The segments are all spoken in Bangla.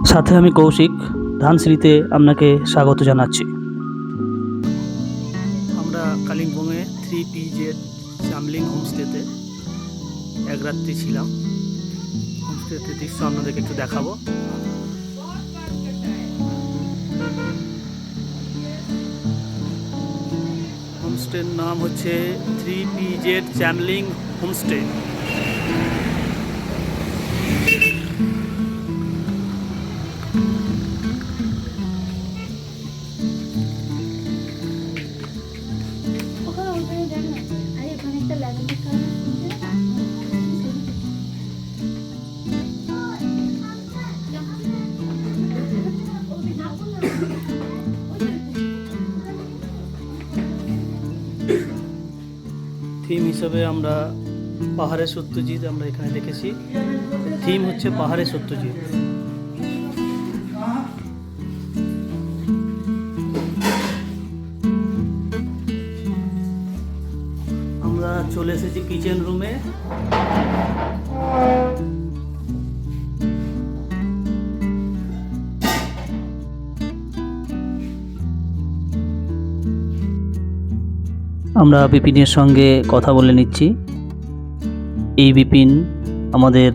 সাথে আমি কৌশিক ধানসিঁড়িতে আপনাকে স্বাগত জানাচ্ছি। আমরা কালিম্পংয়ে 3PZ চামলিং হোমস্টেতে এক রাত্রি ছিলাম। হোমস্টেতে দৃশ্য আপনাদেরকে একটু দেখাবো। হোমস্টের নাম হচ্ছে 3PZ চামলিং হোমস্টে। থিম হিসেবে আমরা পাহাড়ে সত্যজিৎ আমরা এখানে দেখেছি। থিম হচ্ছে পাহাড়ে সত্যজিৎ। আমরা চলে এসেছি কিচেন রুমে। আমরা বিপিনের সঙ্গে কথা বলে নিচ্ছি। এই বিপিন আমাদের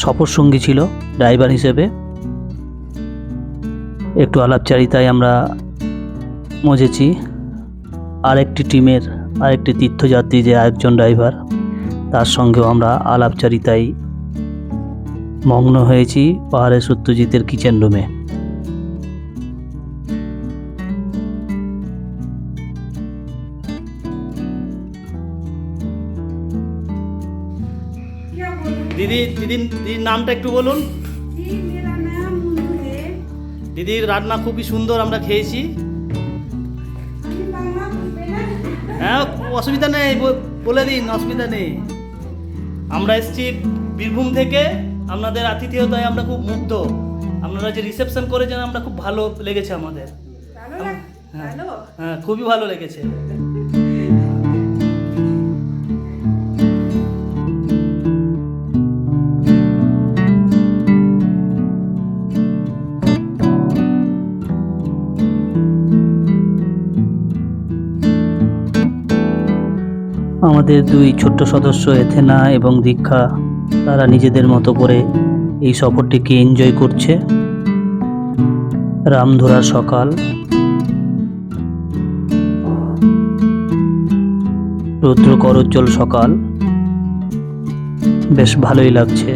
সফর সঙ্গী ছিল ড্রাইভার হিসেবে। একটু আলাপচারিতায় আমরা মজেছি। আরেকটি টিমের আরেকটি তীর্থযাত্রী যে আরেকজন ড্রাইভার, তার সঙ্গেও আমরা আলাপচারিতায় মগ্ন হয়েছি পাহাড়ে সত্যজিতের কিচেন রুমে। দিদির নামটা একটু বলুন। দিদির রান্না খুবই সুন্দর, আমরা খেয়েছি। হ্যাঁ, অসুবিধা নেই, বলে দিন, অসুবিধা নেই। আমরা এসেছি বীরভূম থেকে। আপনাদের আতিথেয়তায় আমরা খুব মুগ্ধ। আপনারা যে রিসেপশন করেছেন আমরা খুব ভালো লেগেছে আমাদের। হ্যাঁ, খুবই ভালো লেগেছে। আমাদের দুই ছোট্ট সদস্য এথেনা এবং দীক্ষা, তারা নিজেদের মতো করে এই সফরটিকে এনজয় করছে। রামধরার সকাল, রৌদ্র করজ্জ্বল সকাল, বেশ ভালোই লাগছে।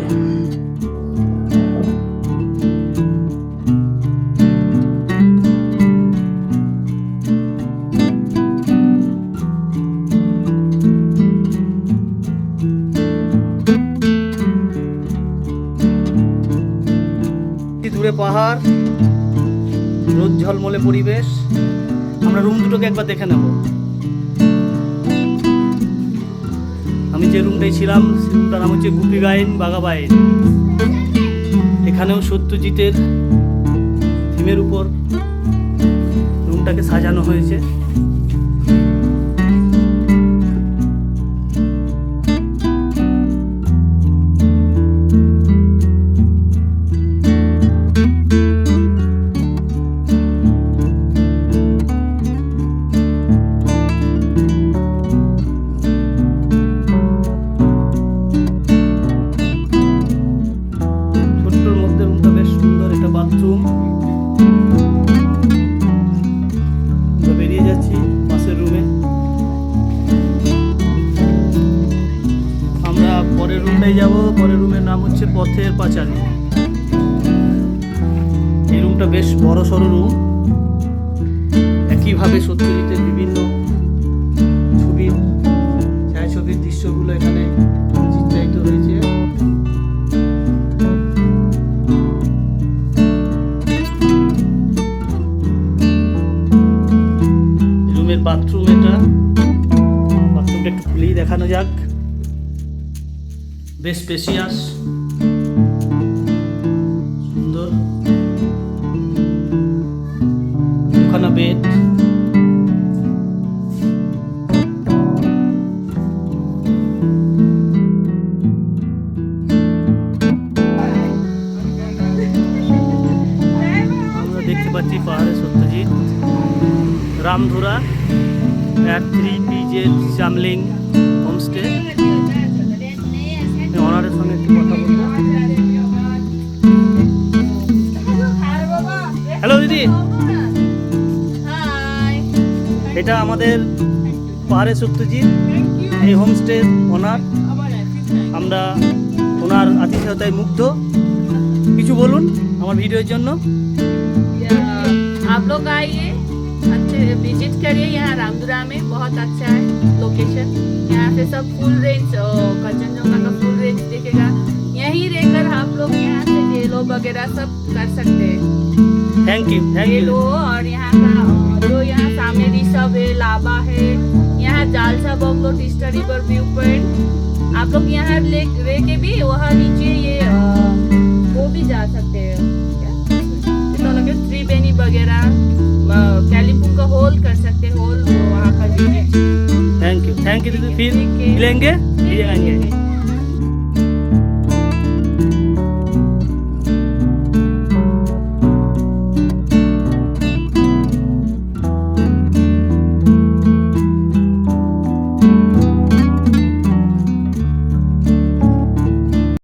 দূরে পাহাড়, রোদ ঝলমলে পরিবেশ। আমরা রুম দুটোকে একবার দেখে নেব। আমি যে রুমটাই ছিলাম রুমটার নাম হচ্ছে গুপি গাইন বাগাবাইন। এখানেও সত্যজিতের থিমের উপর রুমটাকে সাজানো হয়েছে। বেরিয়ে যাচ্ছি পাশের রুমে। আমরা পরের রুমটাই যাব। পরের রুমের নাম হচ্ছে পথের পাঁচালী। এই রুমটা বেশ বড় সড়ো রুম। একইভাবে সত্যজিতের বিভিন্ন ছবির ছায়াছবির দৃশ্যগুলো এখানে চিত্রায়িত হয়েছে। বাথরুম, এটা বাথরুমটা একটু খুলেই দেখানো যাক। বেশ স্পেশিয়াস, সুন্দর, দুখানা বেড। পাচ্ছি পাহাড়ে সত্যজিৎ রামধুরা @3PZ চামলিং হোমস্টে। ওনারের সঙ্গে একটু কথা বলবো। হ্যালো দিদি, এটা আমাদের পাহাড়ে সত্যজিৎ, এই হোমস্টের ওনার। আমরা ওনার আতিথেয়তায় মুগ্ধ। কিছু বলুন আমার ভিডিওর জন্য। आप लोग आइए, अच्छे विजिट करिए। यहाँ रामधुरा में बहुत अच्छा है लोकेशन। यहाँ से सब फुल रेंज कंचनजंगा का फुल रेंज दिखेगा। यहीं रहकर आप लोग यहाँ से जेलो वगैरह सब कर सकते हैं। थैंक यू जेलो और यहाँ का जो यहाँ सामने रिसर्व है, लाबा है, यहाँ Jalsa bungalow, Teesta river view point. आप लोग यहाँ रह के भी वहाँ नीचे ये वो भी जा सकते हैं, क्या लगे त्रिवेणी वगैरह, कालिम्पोंग का होल कर सकते हैं, होल वहाँ का विजिट। थैंक यू दीदी, फिर मिलेंगे।